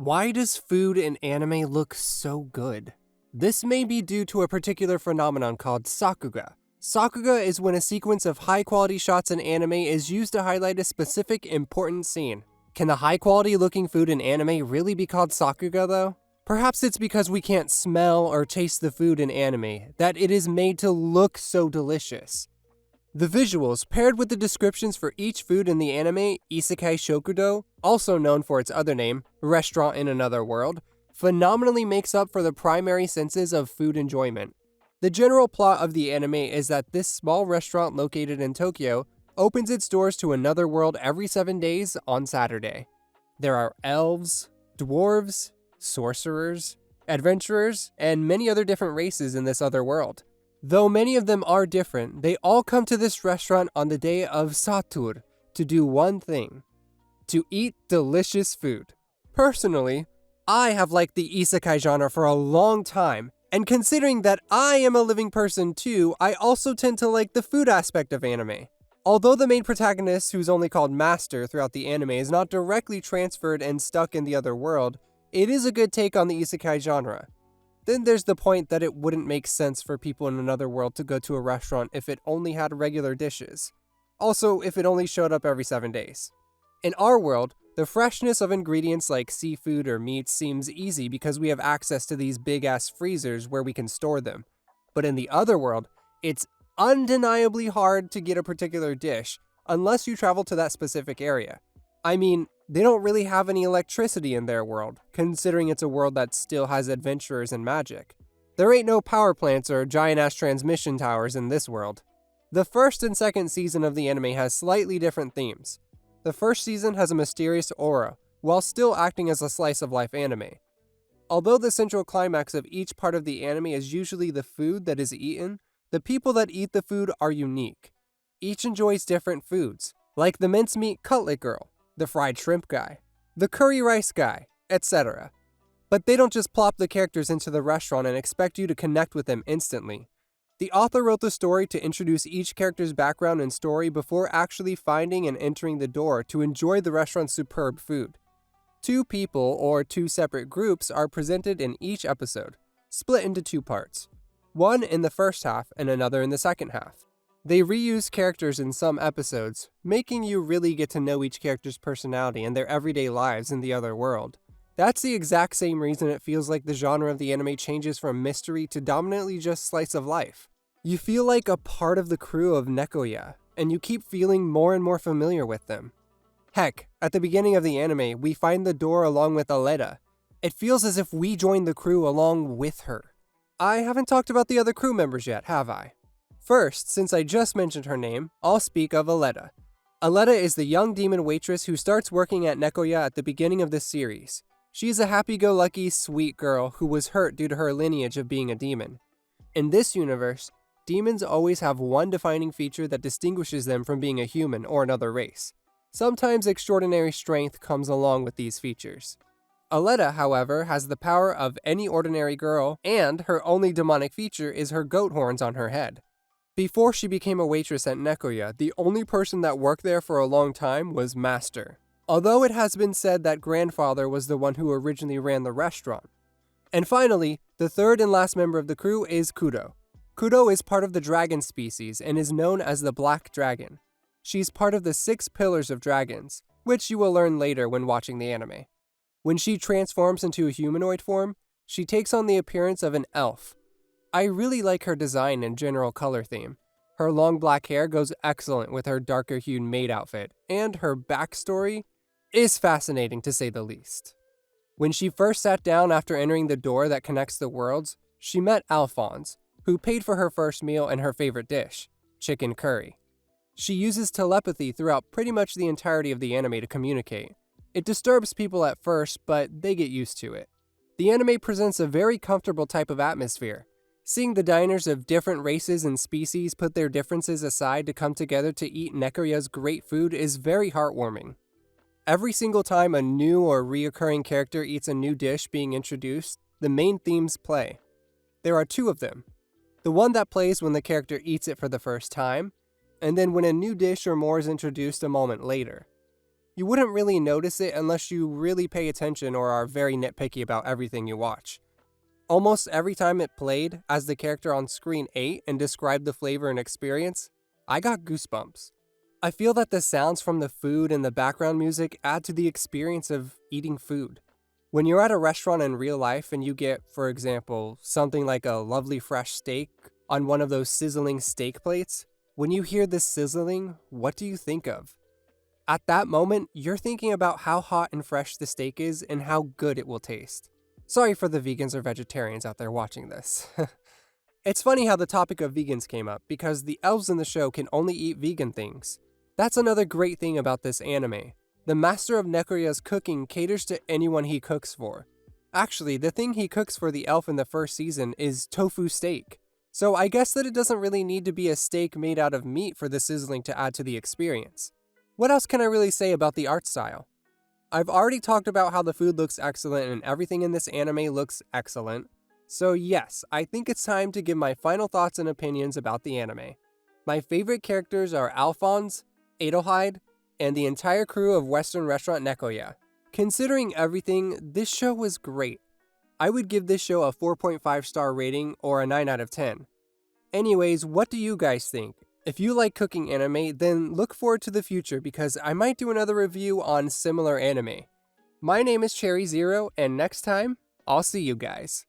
Why does food in anime look so good? This may be due to a particular phenomenon called sakuga. Sakuga is when a sequence of high-quality shots in anime is used to highlight a specific important scene. Can the high-quality looking food in anime really be called sakuga though? Perhaps it's because we can't smell or taste the food in anime, that it is made to look so delicious. The visuals, paired with the descriptions for each food in the anime Isekai Shokudou, also known for its other name, Restaurant in Another World, phenomenally makes up for the primary senses of food enjoyment. The general plot of the anime is that this small restaurant located in Tokyo opens its doors to another world every 7 days on Saturday. There are elves, dwarves, sorcerers, adventurers, and many other different races in this other world. Though many of them are different, they all come to this restaurant on the day of Satur to do one thing: to eat delicious food. Personally, I have liked the isekai genre for a long time, and considering that I am a living person too, I also tend to like the food aspect of anime. Although the main protagonist, who's only called Master throughout the anime, is not directly transferred and stuck in the other world, it is a good take on the isekai genre. Then there's the point that it wouldn't make sense for people in another world to go to a restaurant if it only had regular dishes. Also, if it only showed up every 7 days. In our world, the freshness of ingredients like seafood or meat seems easy because we have access to these big-ass freezers where we can store them. But in the other world, it's undeniably hard to get a particular dish unless you travel to that specific area. I mean, they don't really have any electricity in their world, considering it's a world that still has adventurers and magic. There ain't no power plants or giant-ass transmission towers in this world. The first and second season of the anime has slightly different themes. The first season has a mysterious aura, while still acting as a slice-of-life anime. Although the central climax of each part of the anime is usually the food that is eaten, the people that eat the food are unique. Each enjoys different foods, like the mincemeat cutlet girl, the fried shrimp guy, the curry rice guy, etc. But they don't just plop the characters into the restaurant and expect you to connect with them instantly. The author wrote the story to introduce each character's background and story before actually finding and entering the door to enjoy the restaurant's superb food. 2 people, or 2 separate groups, are presented in each episode, split into 2 parts. One in the first half and another in the second half. They reuse characters in some episodes, making you really get to know each character's personality and their everyday lives in the other world. That's the exact same reason it feels like the genre of the anime changes from mystery to dominantly just slice of life. You feel like a part of the crew of Nekoya, and you keep feeling more and more familiar with them. Heck, at the beginning of the anime, we find the door along with Aleda. It feels as if we joined the crew along with her. I haven't talked about the other crew members yet, have I? First, since I just mentioned her name, I'll speak of Aleda. Aleda is the young demon waitress who starts working at Nekoya at the beginning of this series. She's a happy-go-lucky, sweet girl who was hurt due to her lineage of being a demon. In this universe, demons always have one defining feature that distinguishes them from being a human or another race. Sometimes extraordinary strength comes along with these features. Aleda, however, has the power of any ordinary girl, and her only demonic feature is her goat horns on her head. Before she became a waitress at Nekoya, the only person that worked there for a long time was Master, although it has been said that Grandfather was the one who originally ran the restaurant. And finally, the third and last member of the crew is Kudo. Kudo is part of the dragon species and is known as the Black Dragon. She's part of the 6 pillars of dragons, which you will learn later when watching the anime. When she transforms into a humanoid form, she takes on the appearance of an elf. I really like her design and general color theme. Her long black hair goes excellent with her darker hued maid outfit, and her backstory is fascinating to say the least. When she first sat down after entering the door that connects the worlds, she met Alphonse, who paid for her first meal and her favorite dish, chicken curry. She uses telepathy throughout pretty much the entirety of the anime to communicate. It disturbs people at first, but they get used to it. The anime presents a very comfortable type of atmosphere. Seeing the diners of different races and species put their differences aside to come together to eat Nekoya's great food is very heartwarming. Every single time a new or reoccurring character eats a new dish being introduced, the main themes play. There are 2 of them. The one that plays when the character eats it for the first time, and then when a new dish or more is introduced a moment later. You wouldn't really notice it unless you really pay attention or are very nitpicky about everything you watch. Almost every time it played, as the character on screen ate and described the flavor and experience, I got goosebumps. I feel that the sounds from the food and the background music add to the experience of eating food. When you're at a restaurant in real life and you get, for example, something like a lovely fresh steak on one of those sizzling steak plates, when you hear this sizzling, what do you think of? At that moment, you're thinking about how hot and fresh the steak is and how good it will taste. Sorry for the vegans or vegetarians out there watching this. It's funny how the topic of vegans came up, because the elves in the show can only eat vegan things. That's another great thing about this anime. The master of Nekoya's cooking caters to anyone he cooks for. Actually, the thing he cooks for the elf in the first season is tofu steak. So I guess that it doesn't really need to be a steak made out of meat for the sizzling to add to the experience. What else can I really say about the art style? I've already talked about how the food looks excellent and everything in this anime looks excellent. So yes, I think it's time to give my final thoughts and opinions about the anime. My favorite characters are Alphonse, Adelheid, and the entire crew of Western Restaurant Nekoya. Considering everything, this show was great. I would give this show a 4.5 star rating or a 9 out of 10. Anyways, what do you guys think? If you like cooking anime, then look forward to the future because I might do another review on similar anime. My name is CherryZero, and next time, I'll see you guys.